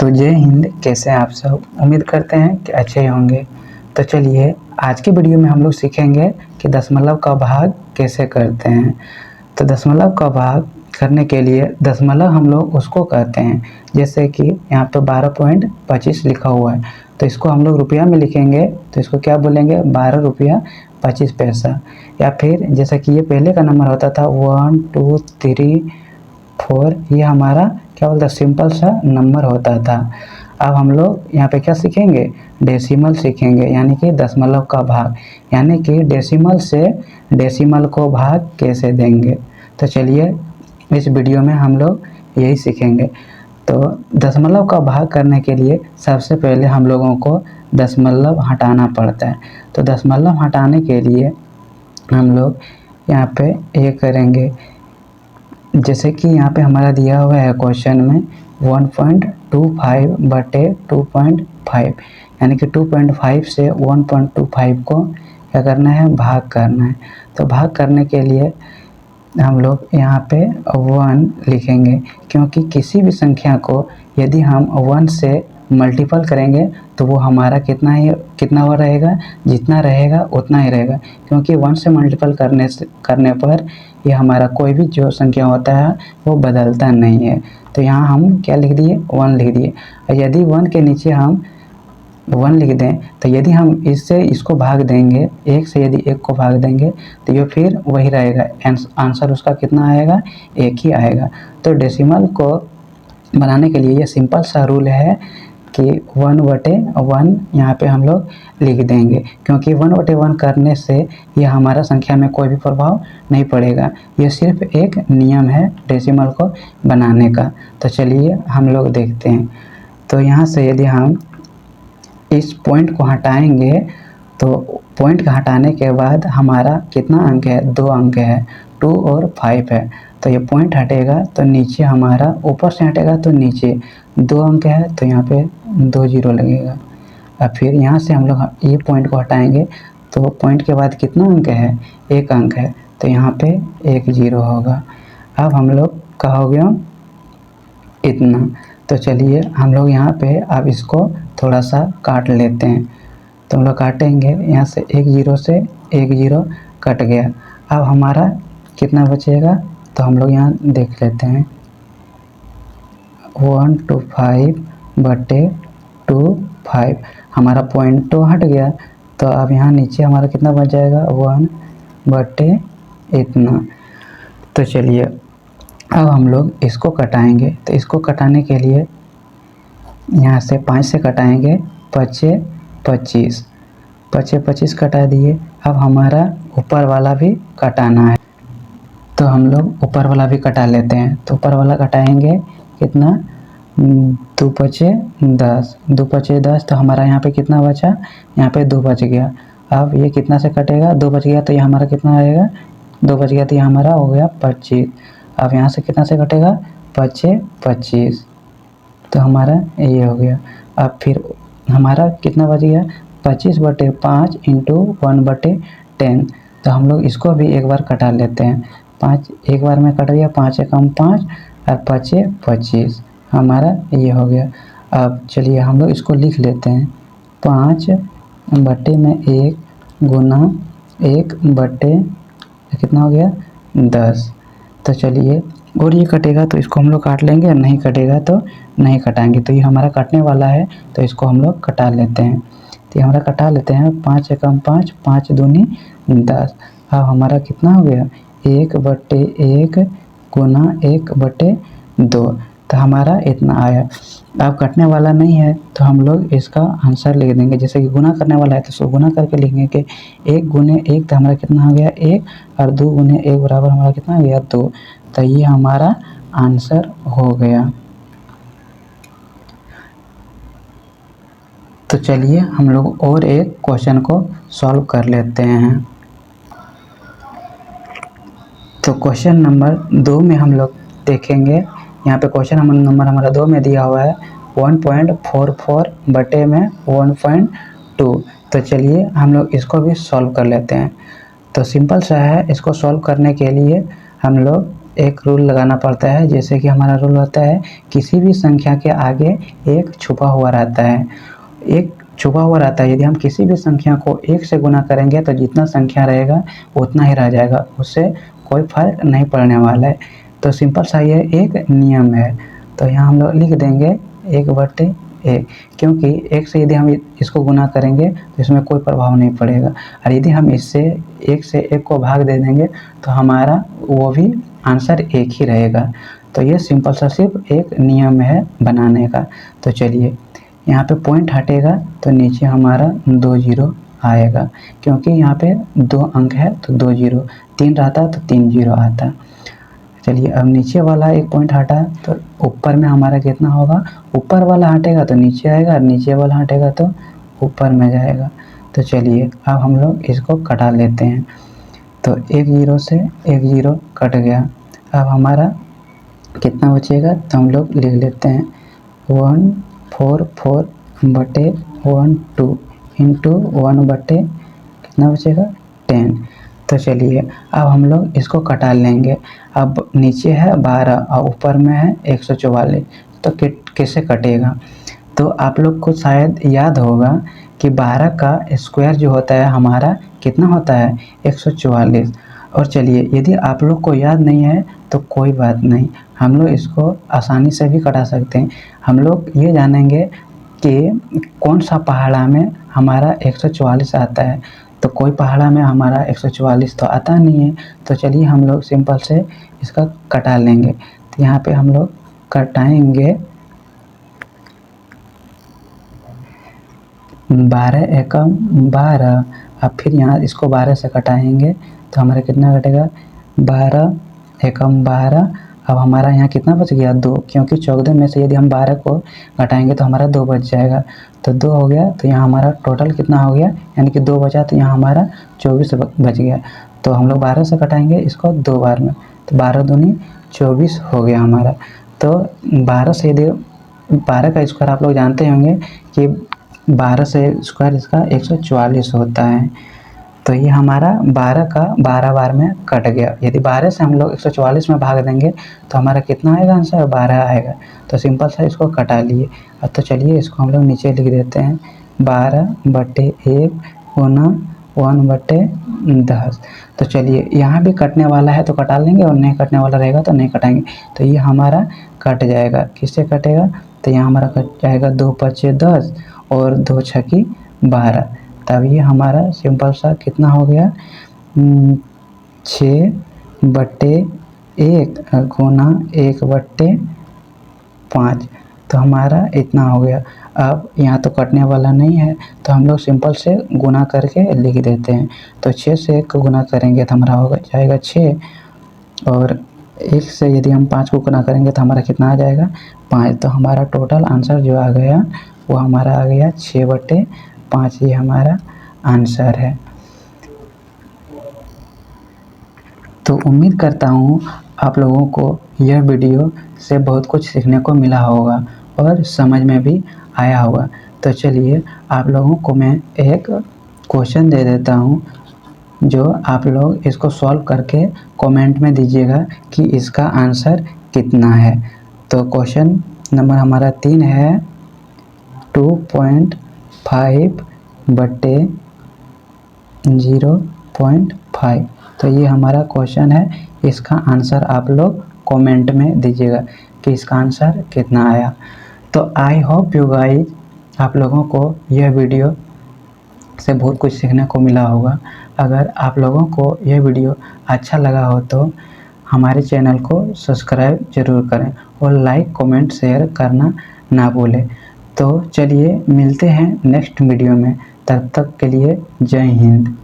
तो जय हिंद, कैसे हैं आप सब। उम्मीद करते हैं कि अच्छे ही होंगे। तो चलिए आज के वीडियो में हम लोग सीखेंगे कि दशमलव का भाग कैसे करते हैं। तो दशमलव का भाग करने के लिए दशमलव हम लोग उसको कहते हैं, जैसे कि यहाँ पे 12.25 लिखा हुआ है, तो इसको हम लोग रुपया में लिखेंगे तो इसको क्या बोलेंगे, 12 रुपया 25 पैसा। या फिर जैसे कि ये पहले का नंबर होता था 1 2 3 4, ये हमारा क्या बोलता है, सिंपल सा नंबर होता था। अब हम लोग यहाँ पे क्या सीखेंगे, डेसिमल सीखेंगे, यानी कि दशमलव का भाग, यानी कि डेसिमल से डेसिमल को भाग कैसे देंगे। तो चलिए इस वीडियो में हम लोग यही सीखेंगे। तो दशमलव का भाग करने के लिए सबसे पहले हम लोगों को दशमलव हटाना पड़ता है। तो दशमलव हटाने के लिए हम लोग यहाँ पे ये करेंगे, जैसे कि यहाँ पे हमारा दिया हुआ है क्वेश्चन में 1.25 बटे 2.5, यानी कि 2.5 से 1.25 को क्या करना है, भाग करना है। तो भाग करने के लिए हम लोग यहाँ पे 1 लिखेंगे, क्योंकि किसी भी संख्या को यदि हम 1 से मल्टीपल करेंगे तो वो हमारा कितना हो रहेगा, जितना रहेगा उतना ही रहेगा, क्योंकि 1 से मल्टीपल करने पर ये हमारा कोई भी जो संख्या होता है वो बदलता नहीं है। तो यहाँ हम क्या लिख दिए, 1 लिख दिए। और यदि 1 के नीचे हम 1 लिख दें तो यदि हम इसको भाग देंगे, 1 से यदि 1 को भाग देंगे तो ये फिर वही रहेगा, आंसर उसका कितना आएगा, 1 ही आएगा। तो डेसिमल को बनाने के लिए ये सिंपल सा रूल है कि 1/1 यहाँ पे हम लोग लिख देंगे, क्योंकि 1/1 करने से ये हमारा संख्या में कोई भी प्रभाव नहीं पड़ेगा। ये सिर्फ एक नियम है डेसिमल को बनाने का। तो चलिए हम लोग देखते हैं। तो यहाँ से यदि हम इस पॉइंट को हटाएंगे तो पॉइंट का हटाने के बाद हमारा कितना अंक है, 2 अंक है, 2 और 5 है। तो ये पॉइंट हटेगा तो नीचे हमारा, ऊपर से हटेगा तो नीचे 2 अंक है, तो यहाँ पे 2 जीरो लगेगा। अब फिर यहाँ से हम लोग ये पॉइंट को हटाएंगे तो पॉइंट के बाद कितना अंक है, 1 अंक है, तो यहाँ पे 1 जीरो होगा। अब हम लोग का हो गया इतना। तो चलिए हम लोग यहाँ पे अब इसको थोड़ा सा काट लेते हैं। तो हम लोग काटेंगे, यहाँ से 1 जीरो से 1 जीरो कट गया। अब हमारा कितना बचेगा, तो हम लोग यहाँ देख लेते हैं, 125 बटे 25, हमारा पॉइंट तो हट गया। तो अब यहाँ नीचे हमारा कितना बच जाएगा, 1 बटे इतना। तो चलिए अब हम लोग इसको कटाएंगे। तो इसको कटाने के लिए यहाँ से 5 से कटाएंगे, 5 25, 5 25 कटा दिए। अब हमारा ऊपर वाला भी कटाना है, तो हम लोग ऊपर वाला भी कटा लेते हैं। तो ऊपर वाला कटाएंगे कितना, 2 5 10, 2 5 10, तो हमारा यहाँ पे कितना बचा, यहाँ पे 2 बच गया। अब ये कितना से कटेगा, 2 बच गया, तो ये हमारा कितना आएगा, 2 बच गया, तो ये हमारा हो गया 25। अब यहाँ से कितना से कटेगा, 5 25, तो हमारा ये हो गया। अब फिर हमारा कितना बच गया, 25 बटे 5 इंटू 1/10। तो हम लोग इसको भी एक बार कटा लेते हैं। 5 एक बार में कट गया, 5 एकम 5 और 5 25, हमारा ये हो गया। अब चलिए हम लोग इसको लिख लेते हैं, 5 बटे में 1 गुना 1 बटे कितना हो गया, 10। तो चलिए, और ये कटेगा तो इसको हम लोग काट लेंगे, नहीं कटेगा तो नहीं कटाएंगे। तो ये हमारा कटने वाला है तो इसको हम लोग कटा लेते हैं। तो ये हमारा कटा लेते हैं, 5 एकम 5, 5 दूनी 10। अब हमारा कितना हो गया, 1 बटे 1 गुना 1 बटे 2, तो हमारा इतना आया। अब कटने वाला नहीं है तो हम लोग इसका आंसर लिख देंगे। जैसे कि गुना करने वाला है तो इसको गुना करके लिखेंगे कि 1 गुने 1, तो हमारा कितना हो गया 1, और 2 गुने 1 बराबर हमारा कितना हो गया 2। तो ये हमारा आंसर हो गया। तो चलिए हम लोग और एक क्वेश्चन को सॉल्व कर लेते हैं। तो क्वेश्चन नंबर 2 में हम लोग देखेंगे, यहाँ पे क्वेश्चन नंबर हमारा 2 में दिया हुआ है 1.44 बटे में 1.2। तो चलिए हम लोग इसको भी सॉल्व कर लेते हैं। तो सिंपल सा है, इसको सॉल्व करने के लिए हम लोग एक रूल लगाना पड़ता है, जैसे कि हमारा रूल होता है किसी भी संख्या के आगे एक छुपा हुआ रहता है, एक छुपा हुआ रहता है। यदि हम किसी भी संख्या को 1 से गुना करेंगे तो जितना संख्या रहेगा उतना ही रह जाएगा, उससे कोई फर्क नहीं पड़ने वाला है। तो सिंपल सा ये एक नियम है। तो यहाँ हम लोग लिख देंगे 1/1, क्योंकि 1 से यदि हम इसको गुना करेंगे तो इसमें कोई प्रभाव नहीं पड़ेगा, और यदि हम इससे 1 से 1 को भाग दे देंगे तो हमारा वो भी आंसर एक ही रहेगा। तो ये सिंपल सा सिर्फ एक नियम है बनाने का। तो चलिए यहाँ पे पॉइंट हटेगा तो नीचे हमारा 2 जीरो आएगा, क्योंकि यहाँ पे 2 अंक है तो 2 जीरो, 3 रहता तो 3 जीरो आता। चलिए अब नीचे वाला एक पॉइंट हटा तो ऊपर में हमारा कितना होगा, ऊपर वाला हटेगा तो नीचे आएगा और नीचे वाला हटेगा तो ऊपर में जाएगा। तो चलिए अब हम लोग इसको कटा लेते हैं। तो 1 जीरो से 1 जीरो कट गया। अब हमारा कितना बचेगा, तो हम लोग लिख लेते हैं 144/12 इंटू 1 कितना बचेगा 10। तो चलिए अब हम लोग इसको कटा लेंगे। अब नीचे है 12 और ऊपर में है 144, तो कैसे कटेगा। तो आप लोग को शायद याद होगा कि 12 का स्क्वायर जो होता है हमारा कितना होता है 144। और चलिए यदि आप लोग को याद नहीं है तो कोई बात नहीं, हम लोग इसको आसानी से भी कटा सकते हैं। हम लोग ये जानेंगे कि कौन सा पहाड़ा में हमारा 144 आता है। तो कोई पहाड़ा में हमारा 144 तो आता नहीं है। तो चलिए हम लोग सिंपल से इसका कटा लेंगे। तो यहाँ पे हम लोग कटाएंगे 12 एकम 12। अब फिर यहाँ इसको 12 से कटाएंगे तो हमारा कितना कटेगा 12 एकम 12। अब हमारा यहाँ कितना बच गया 2, क्योंकि 14 में से यदि हम 12 को घटाएंगे तो हमारा 2 बच जाएगा। तो 2 हो गया, तो यहाँ हमारा टोटल कितना हो गया, यानी कि 2 बचा, तो यहाँ हमारा 24 बच गया। तो हम लोग 12 से कटाएंगे इसको 2 बार में, तो 12 दूनी 24 हो गया हमारा। तो 12 से यदि 12 का स्क्वायर आप लोग जानते होंगे कि 12 से स्क्वायर इसका 144 होता है। तो ये हमारा 12 का 12 बार में कट गया। यदि 12 से हम लोग 144 में भाग देंगे तो हमारा कितना आएगा आंसर 12 आएगा। तो सिंपल सा इसको कटा लिए। अब तो चलिए इसको हम लोग नीचे लिख देते हैं 12/1 गुना 1/10। तो चलिए यहाँ भी कटने वाला है तो कटा लेंगे, और नहीं कटने वाला रहेगा तो नहीं कटाएंगे। तो ये हमारा कट जाएगा। किससे कटेगा, तो यहाँ हमारा कट जाएगा 2 5 10 और 2 6 12। तब ये हमारा सिंपल सा कितना हो गया 6/1 गुना 1/5। तो हमारा इतना हो गया। अब यहाँ तो कटने वाला नहीं है तो हम लोग सिंपल से गुना करके लिख देते हैं। तो 6 से 1 को गुना करेंगे तो हमारा होगा जाएगा 6, और 1 से यदि हम 5 को गुना करेंगे तो हमारा कितना आ जाएगा 5। तो हमारा टोटल आंसर जो आ गया वो हमारा आ गया 6/5। ये हमारा आंसर है। तो उम्मीद करता हूँ आप लोगों को यह वीडियो से बहुत कुछ सीखने को मिला होगा और समझ में भी आया होगा। तो चलिए आप लोगों को मैं एक क्वेश्चन दे देता हूँ, जो आप लोग इसको सॉल्व करके कमेंट में दीजिएगा कि इसका आंसर कितना है। तो क्वेश्चन नंबर हमारा 3 है 2.5/0.5। तो ये हमारा क्वेश्चन है। इसका आंसर आप लोग कमेंट में दीजिएगा कि इसका आंसर कितना आया। तो आई होप यू गाइस आप लोगों को यह वीडियो से बहुत कुछ सीखने को मिला होगा। अगर आप लोगों को यह वीडियो अच्छा लगा हो तो हमारे चैनल को सब्सक्राइब जरूर करें और लाइक कमेंट शेयर करना ना भूलें। तो चलिए मिलते हैं नेक्स्ट वीडियो में, तब तक के लिए जय हिंद।